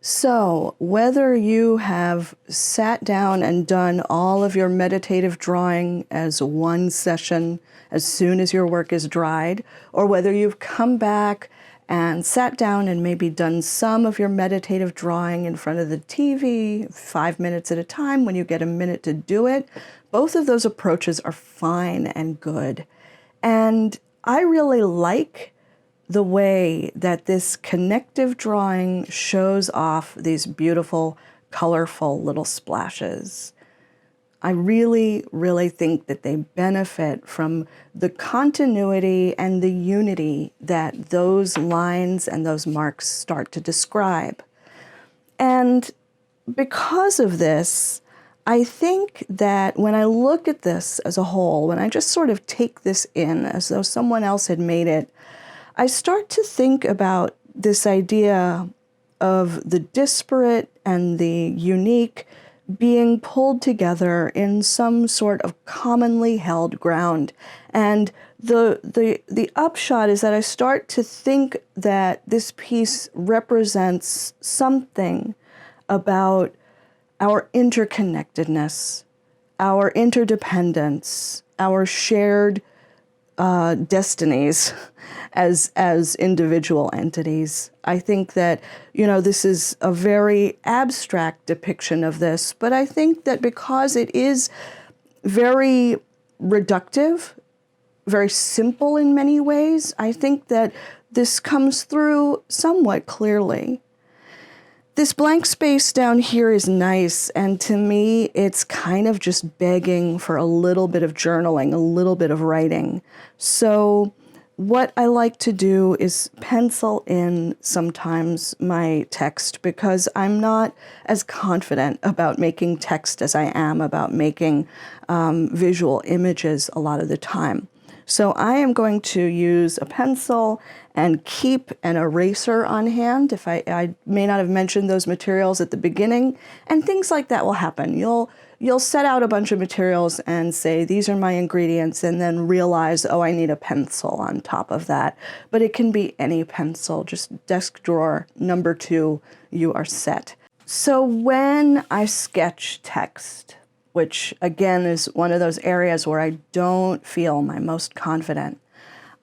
So, whether you have sat down and done all of your meditative drawing as one session as soon as your work is dried, or whether you've come back and sat down and maybe done some of your meditative drawing in front of the TV 5 minutes at a time when you get a minute to do it, both of those approaches are fine and good. And I really like the way that this connective drawing shows off these beautiful, colorful little splashes. I really, really think that they benefit from the continuity and the unity that those lines and those marks start to describe. And because of this, I think that when I look at this as a whole, when I just sort of take this in as though someone else had made it, I start to think about this idea of the disparate and the unique being pulled together in some sort of commonly held ground. And the upshot is that I start to think that this piece represents something about our interconnectedness, our interdependence, our shared destinies as individual entities. I think that, this is a very abstract depiction of this, but I think that because it is very reductive, very simple in many ways, I think that this comes through somewhat clearly. This blank space down here is nice, and to me, it's kind of just begging for a little bit of journaling, a little bit of writing. So what I like to do is pencil in sometimes my text because I'm not as confident about making text as I am about making visual images a lot of the time. So I am going to use a pencil and keep an eraser on hand. If I may not have mentioned those materials at the beginning, and things like that will happen. You'll set out a bunch of materials and say, these are my ingredients, and then realize, oh, I need a pencil on top of that. But it can be any pencil, just desk drawer number 2, you are set. So when I sketch text, which again is one of those areas where I don't feel my most confident,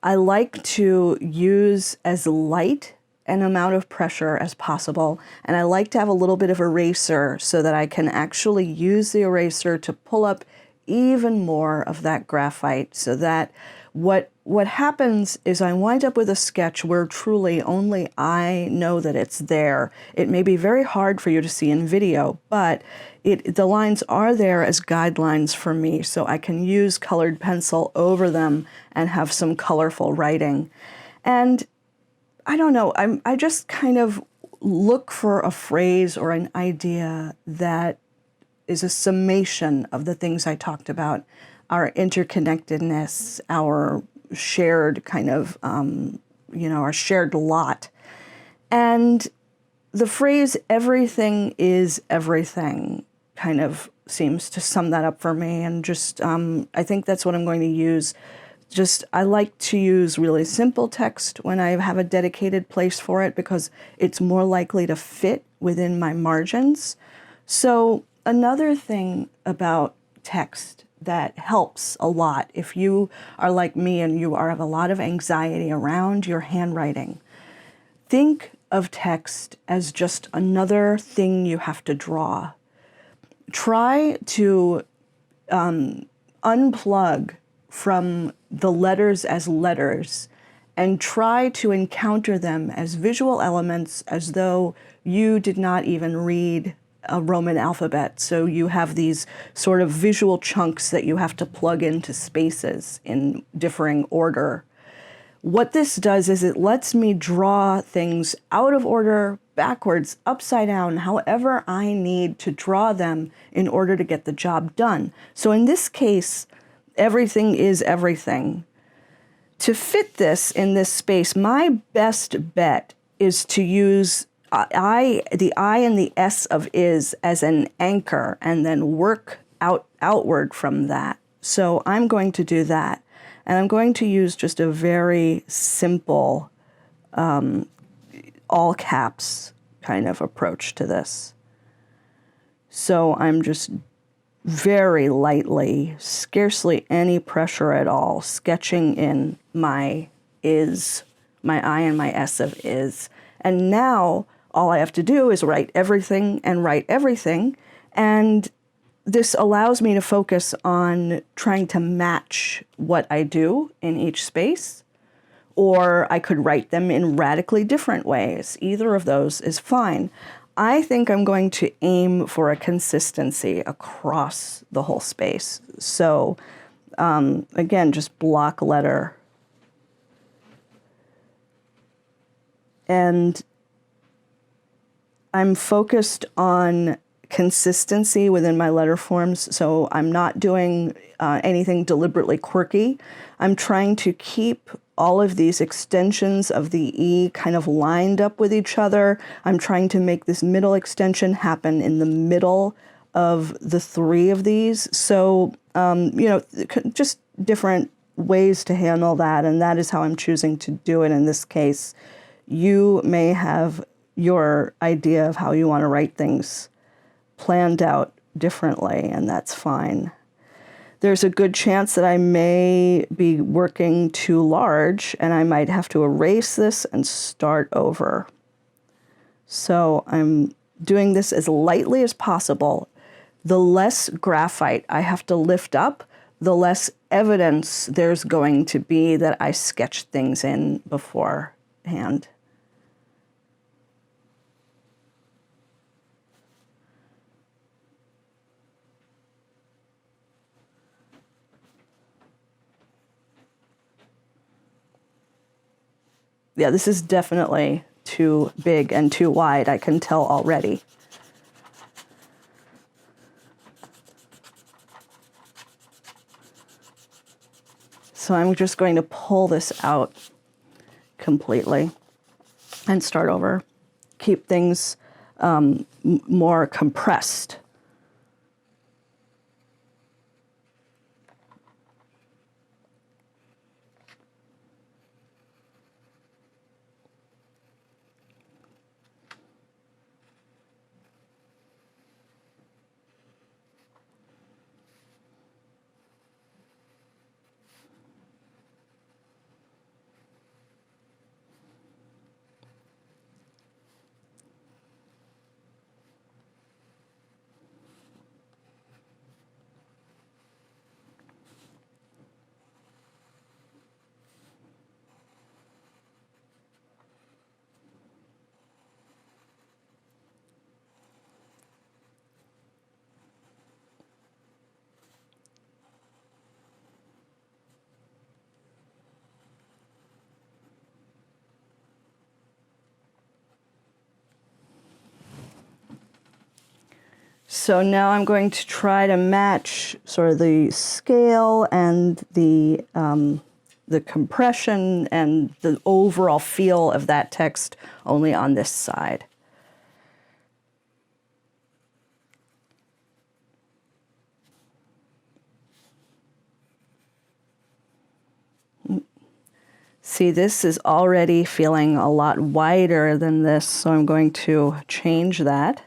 I like to use as light an amount of pressure as possible, and I like to have a little bit of eraser so that I can actually use the eraser to pull up even more of that graphite, so that what happens is I wind up with a sketch where truly only I know that it's there. It may be very hard for you to see in video, but the lines are there as guidelines for me, so I can use colored pencil over them and have some colorful writing. And I don't know, I just kind of look for a phrase or an idea that is a summation of the things I talked about, our interconnectedness, our shared kind of, our shared lot. And the phrase everything is everything kind of seems to sum that up for me. And just, I think that's what I'm going to use. I like to use really simple text when I have a dedicated place for it because it's more likely to fit within my margins. So another thing about text that helps a lot if you are like me and you have a lot of anxiety around your handwriting, think of text as just another thing you have to draw. Try to unplug from the letters as letters and try to encounter them as visual elements as though you did not even read a Roman alphabet. So you have these sort of visual chunks that you have to plug into spaces in differing order. What this does is it lets me draw things out of order, backwards, upside down, however I need to draw them in order to get the job done. So in this case, everything is everything. To fit this in this space, my best bet is to use the I and the S of is as an anchor and then work outward from that. So I'm going to do that. And I'm going to use just a very simple all caps kind of approach to this. So I'm just very lightly, scarcely any pressure at all, sketching in my is, my I and my S of is. And now all I have to do is write everything and write everything. And this allows me to focus on trying to match what I do in each space, or I could write them in radically different ways. Either of those is fine. I think I'm going to aim for a consistency across the whole space. So again, just block letter. And I'm focused on consistency within my letter forms, so I'm not doing anything deliberately quirky. I'm trying to keep all of these extensions of the E kind of lined up with each other. I'm trying to make this middle extension happen in the middle of the three of these. So, just different ways to handle that, and that is how I'm choosing to do it in this case. You may have your idea of how you want to write things planned out differently, and that's fine. There's a good chance that I may be working too large, and I might have to erase this and start over. So I'm doing this as lightly as possible. The less graphite I have to lift up, the less evidence there's going to be that I sketched things in beforehand. Yeah, this is definitely too big and too wide, I can tell already. So I'm just going to pull this out completely and start over. Keep things more compressed. So now I'm going to try to match sort of the scale and the compression and the overall feel of that text only on this side. See, this is already feeling a lot wider than this, so I'm going to change that.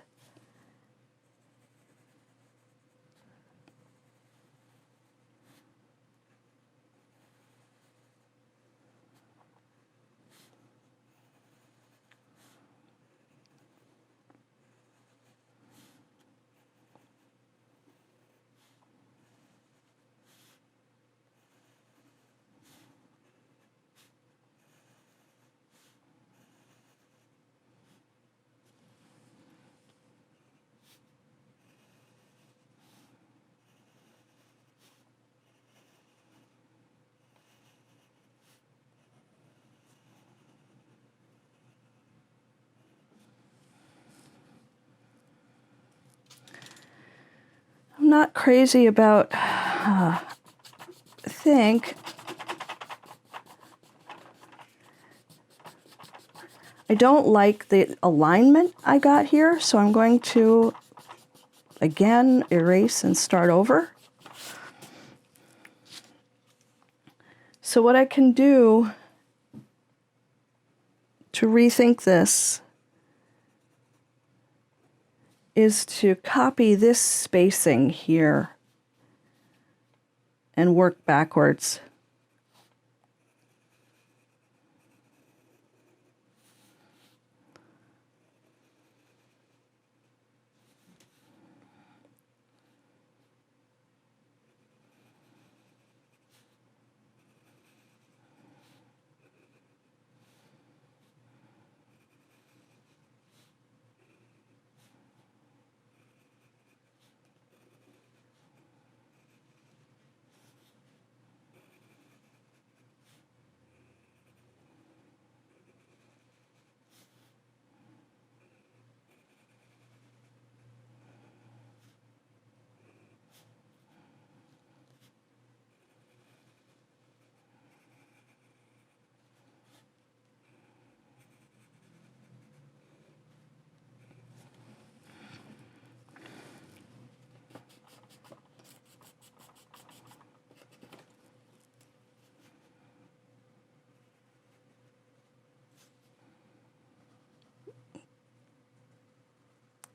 I'm not crazy about, I think, I don't like the alignment I got here, so I'm going to, again, erase and start over. So what I can do to rethink this is to copy this spacing here and work backwards.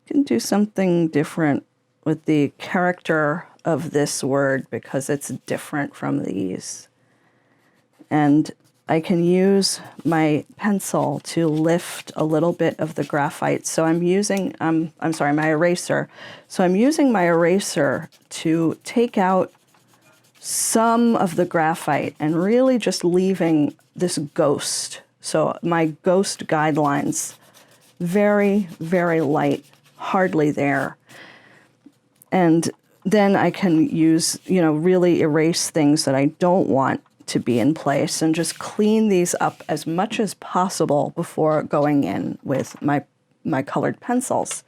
Can do something different with the character of this word because it's different from these. And I can use my pencil to lift a little bit of the graphite. So I'm using, I'm sorry, my eraser. So I'm using my eraser to take out some of the graphite and really just leaving this ghost. So my ghost guidelines, very, very light, hardly there. And then I can use, really erase things that I don't want to be in place and just clean these up as much as possible before going in with my colored pencils.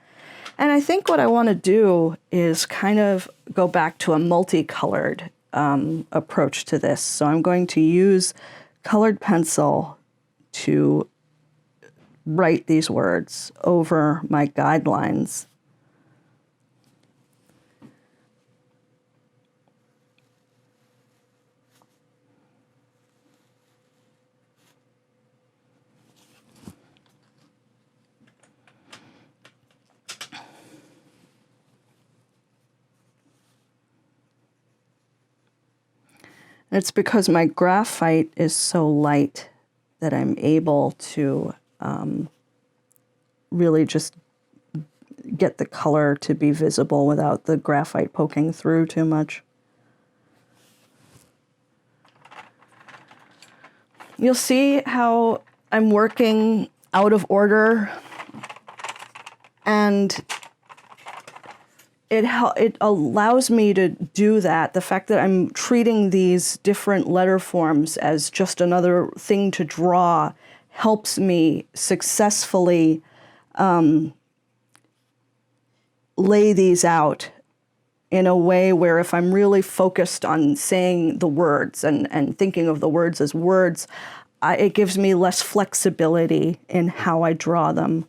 And I think what I want to do is kind of go back to a multicolored approach to this. So I'm going to use colored pencil to write these words over my guidelines. And it's because my graphite is so light that I'm able to really just get the color to be visible without the graphite poking through too much. You'll see how I'm working out of order, and it allows me to do that. The fact that I'm treating these different letter forms as just another thing to draw helps me successfully lay these out in a way where if I'm really focused on saying the words and thinking of the words as words, it gives me less flexibility in how I draw them.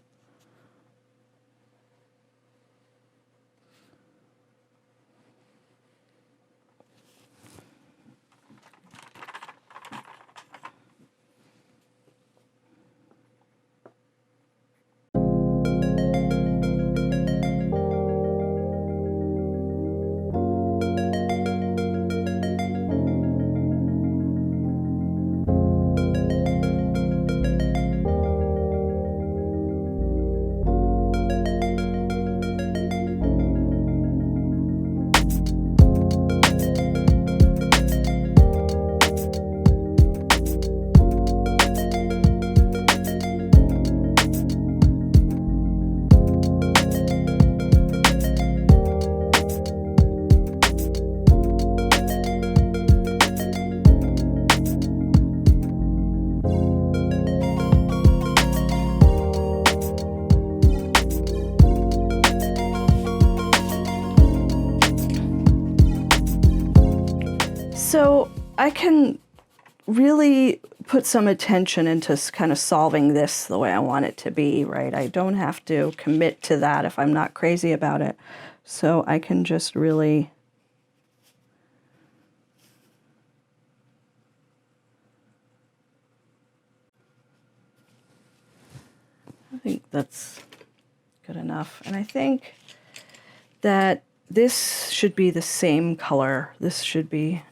So I can really put some attention into kind of solving this the way I want it to be, right? I don't have to commit to that if I'm not crazy about it. So I can just really I think that's good enough. And I think that this should be the same color. This should be,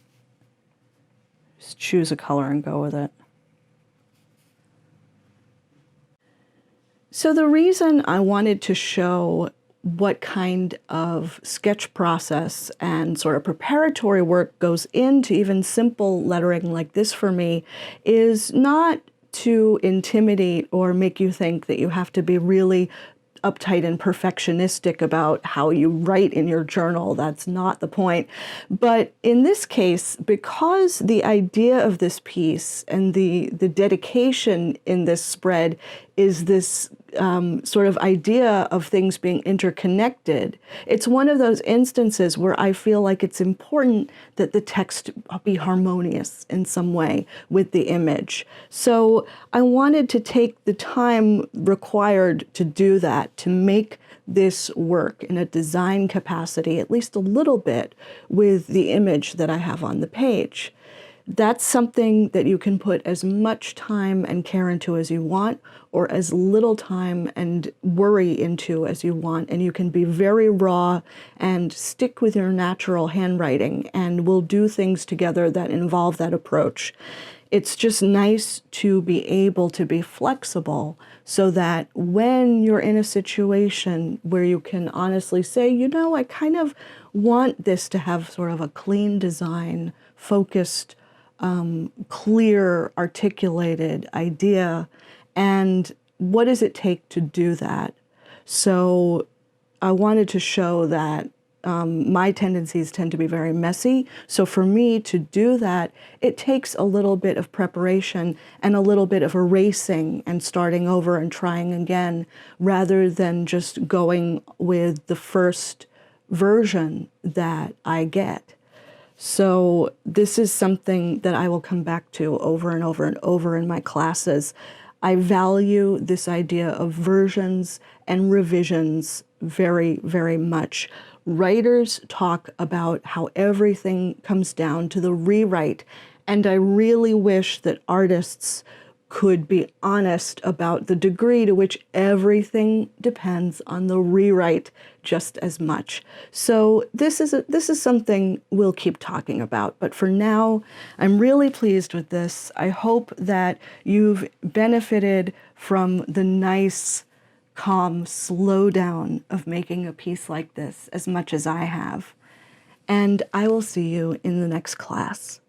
just choose a color and go with it. So the reason I wanted to show what kind of sketch process and sort of preparatory work goes into even simple lettering like this for me is not to intimidate or make you think that you have to be really uptight and perfectionistic about how you write in your journal. That's not the point. But in this case, because the idea of this piece and the dedication in this spread is this sort of idea of things being interconnected, it's one of those instances where I feel like it's important that the text be harmonious in some way with the image. So I wanted to take the time required to do that, to make this work in a design capacity, at least a little bit, with the image that I have on the page. That's something that you can put as much time and care into as you want, or as little time and worry into as you want. And you can be very raw and stick with your natural handwriting, and we'll do things together that involve that approach. It's just nice to be able to be flexible so that when you're in a situation where you can honestly say, you know, I kind of want this to have sort of a clean design, focused, clear, articulated idea, and what does it take to do that? So I wanted to show that my tendencies tend to be very messy. So for me to do that, it takes a little bit of preparation and a little bit of erasing and starting over and trying again, rather than just going with the first version that I get. So this is something that I will come back to over and over and over in my classes. I value this idea of versions and revisions very, very much. Writers talk about how everything comes down to the rewrite, and I really wish that artists could be honest about the degree to which everything depends on the rewrite just as much. So this is something we'll keep talking about. But for now, I'm really pleased with this. I hope that you've benefited from the nice, calm slowdown of making a piece like this as much as I have. And I will see you in the next class.